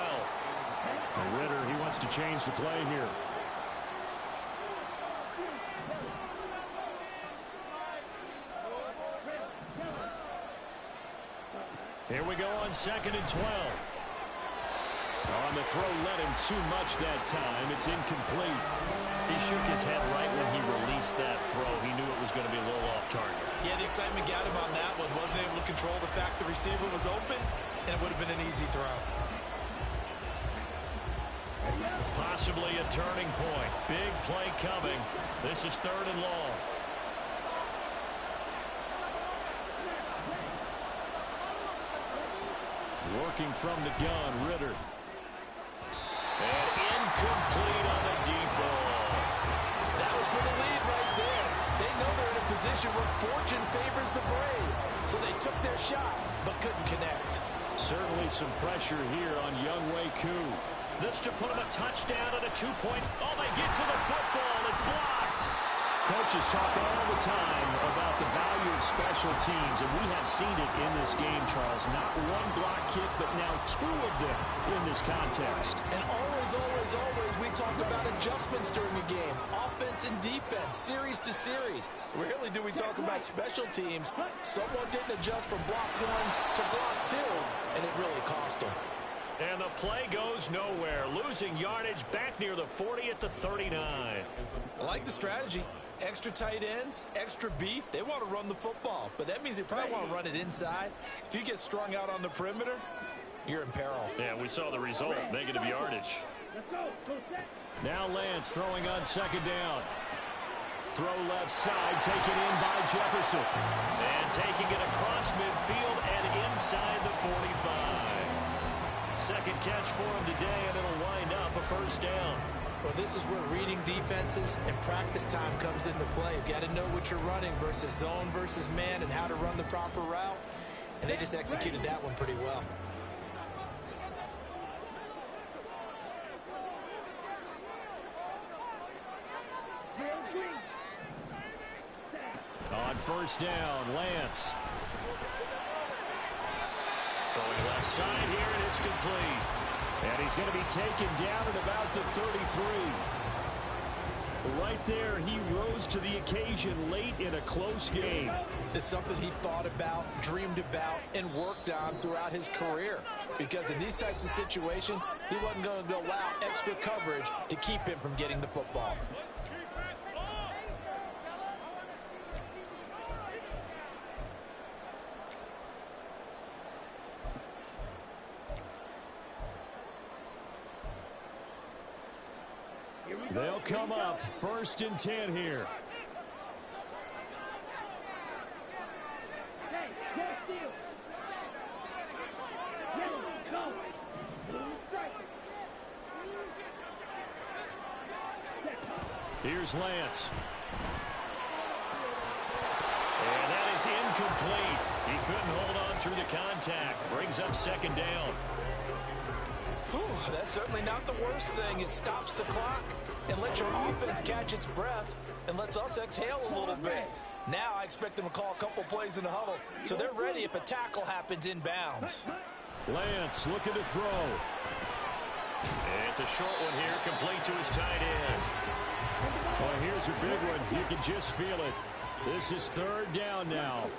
And Ritter, he wants to change the play here. Here we go on 2nd and 12. On the throw, led him too much that time. It's incomplete. He shook his head right when he released that throw. He knew it was going to be a little off target.
Yeah, the excitement got him on that one. Wasn't able to control the fact the receiver was open, and it would have been an easy throw.
Possibly a turning point. Big play coming. This is 3rd and long. Working from the gun, Ritter. And incomplete on the deep ball.
That was for the lead right there. They know they're in a position where fortune favors the brave. So they took their shot, but couldn't connect.
Certainly some pressure here on Younghoe Koo. This to put him a touchdown and a 2-point. Oh, they get to the football. It's blocked. Coaches talk all the time about the value of special teams, and we have seen it in this game, Charles. Not one block kick, but now 2 of them in this contest.
And always, we talk about adjustments during the game. Offense and defense, series to series. Rarely do we talk about special teams. Someone didn't adjust from block 1 to block 2, and it really cost them.
And the play goes nowhere. Losing yardage back near the 40 at the 39.
I like the strategy. Extra tight ends, extra beef. They want to run the football, but that means they probably want to run it inside. If you get strung out on the perimeter, you're in peril.
Yeah, we saw the result. Negative yardage.
Let's go. Go set.
Now Lance throwing on 2nd down. Throw left side, taken in by Jefferson. And taking it across midfield and inside the 45. Second catch for him today, and it'll wind up a 1st down.
Well, this is where reading defenses and practice time comes into play. You've got to know what you're running versus zone versus man and how to run the proper route. And they just executed that one pretty well.
On 1st down, Lance. Throwing left side here, and it's complete. And he's going to be taken down at about the 33. Right there, he rose to the occasion late in a close game.
It's something he thought about, dreamed about, and worked on throughout his career. Because in these types of situations, he wasn't going to allow extra coverage to keep him from getting the football.
They'll come up 1st and 10 here.
Hey, go steal. Get him. Go. Strike.
Here's Lance. And that is incomplete. He couldn't hold on through the contact. Brings up 2nd down.
Whew, that's certainly not the worst thing. It stops the clock and lets your offense catch its breath and lets us exhale a little bit. Now I expect them to call a couple plays in the huddle, so they're ready if a tackle happens inbounds.
Lance looking to throw. It's a short one here, complete to his tight end. Well, here's a big one. You can just feel it. This is 3rd down now.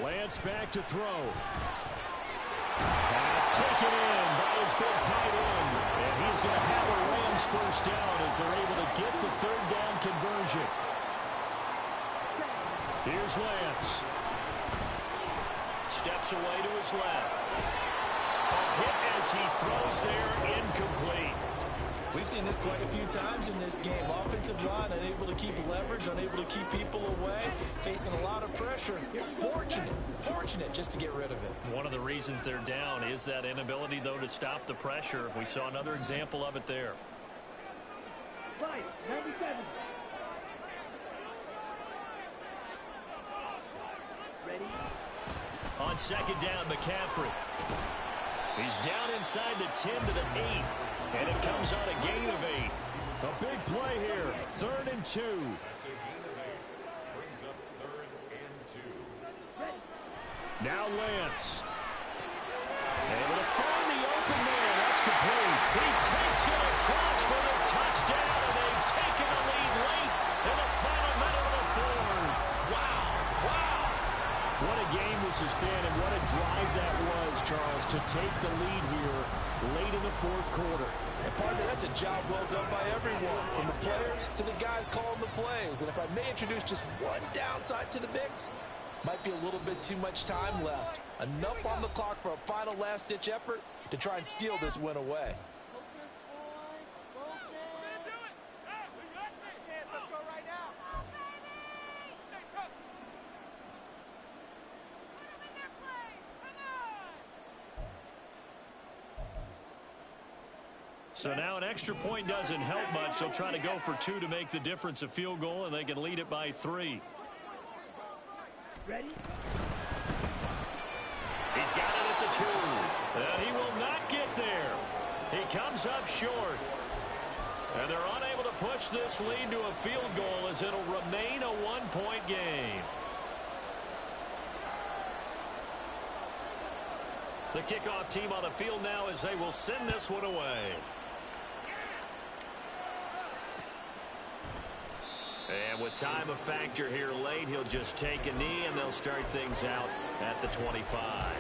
Lance back to throw. Pass taken in by his big tight end. And he's going to have a Rams 1st down as they're able to get the 3rd down conversion. Here's Lance. Steps away to his left. A hit as he throws there, incomplete.
We've seen this quite a few times in this game. Offensive line unable to keep leverage, unable to keep people away, facing a lot of pressure. Fortunate just to get rid of it.
One of the reasons they're down is that inability, though, to stop the pressure. We saw another example of it there.
97. Ready?
On 2nd down, McCaffrey. He's down inside the 10 to the 8. And it comes on a gain of 8. A big play here. 3rd and 2. Now Lance. Able to find the open man. That's complete. He takes it across for the touchdown, and they've taken the lead late in the final minute of the 4th. Wow. What a game this has been, and what a drive that was, Charles, to take
a lead here late in the fourth quarter.
And partner, that's a job well done by everyone, from the players to the guys calling the plays. And if I may introduce just one downside to the mix, might be a little bit too much time left. Enough on the clock for a final last-ditch effort to try and steal this win away.
So now an extra point doesn't help much. They'll try to go for 2 to make the difference a field goal, and they can lead it by 3.
Ready?
He's got it at the 2. And he will not get there. He comes up short. And they're unable to push this lead to a field goal as it'll remain a 1-point game. The kickoff team on the field now as they will send this one away. And with time a factor here late, he'll just take a knee, and they'll start things out at the 25.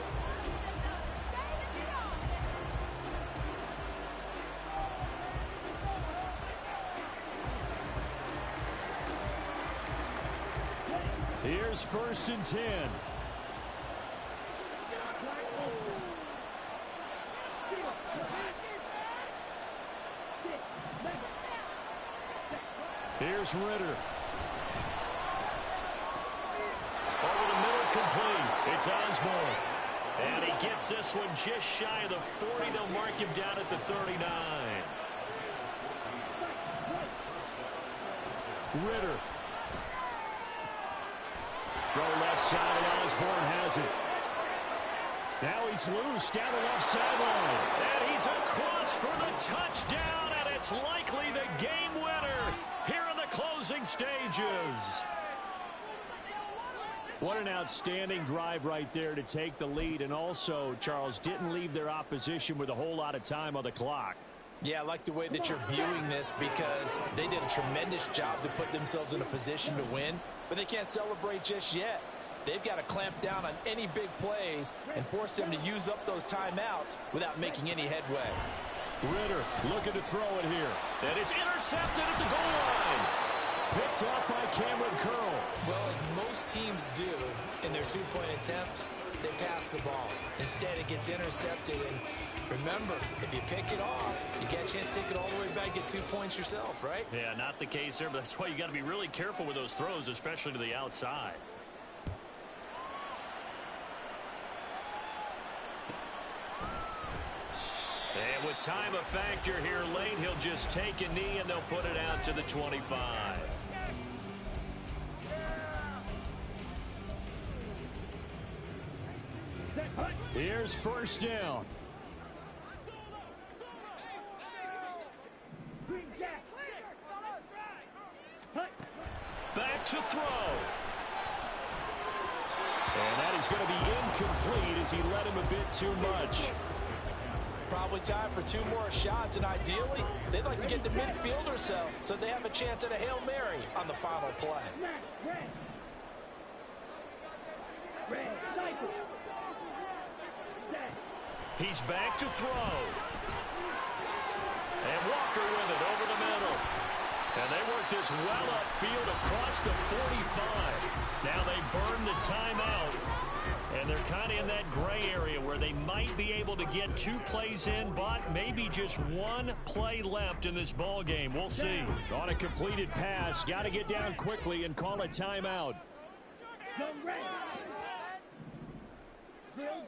Here's 1st and 10. Here's Ritter. Over the middle, complete. It's Osborne. And he gets this one just shy of the 40. They'll mark him down at the 39. Ritter. Throw left side, and Osborne has it. Now he's loose down the left sideline. And he's across for the touchdown, and it's likely the game winner here in the closing stages. What an outstanding drive right there to take the lead, and also, Charles, didn't leave their opposition with a whole lot of time on the clock.
Yeah, I like the way that you're viewing this because they did a tremendous job to put themselves in a position to win, but they can't celebrate just yet. They've got to clamp down on any big plays and force them to use up those timeouts without making any headway.
Ritter looking to throw it here. And it's intercepted at the goal line. Picked off by Cameron Curl.
Well, as most teams do in their two-point attempt, they pass the ball. Instead, it gets intercepted. And remember, if you pick it off, you get a chance to take it all the way back, get 2 points yourself, right?
Yeah, not the case there, but that's why you got to be really careful with those throws, especially to the outside. And with time a factor here late, he'll just take a knee and they'll put it out to the 25. Here's 1st down. Back to throw. And that is going to be incomplete as he led him a bit too much.
Probably time for 2 more shots, and ideally, they'd like to get to midfield or so they have a chance at a Hail Mary on the final play.
He's back to throw. And Walker with it over the middle. And they work this well upfield across the 45. Now they burn the timeout. And they're kind of in that gray area where they might be able to get 2 plays in, but maybe just 1 play left in this ball game. We'll see. On a completed pass, got to get down quickly and call a timeout.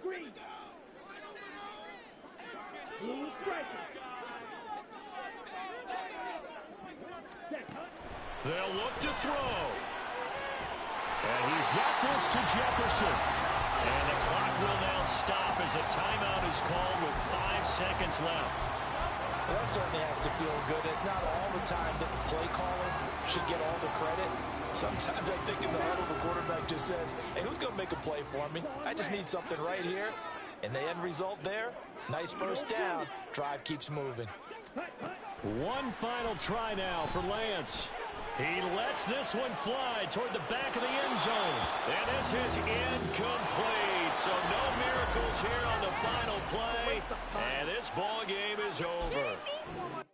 Green. Blue striker.
They'll look to throw. And he's got this to Jefferson. And the clock will now stop as a timeout is called with 5 seconds left.
Well, that certainly has to feel good. It's not all the time that the play caller should get all the credit. Sometimes I think in the huddle, the quarterback just says, hey, who's going to make a play for me? I just need something right here. And the end result there, nice 1st down. Drive keeps moving.
One final try now for Lance. He lets this one fly toward the back of the end zone. And this is incomplete. So no miracles here on the final play, and this ball game is over.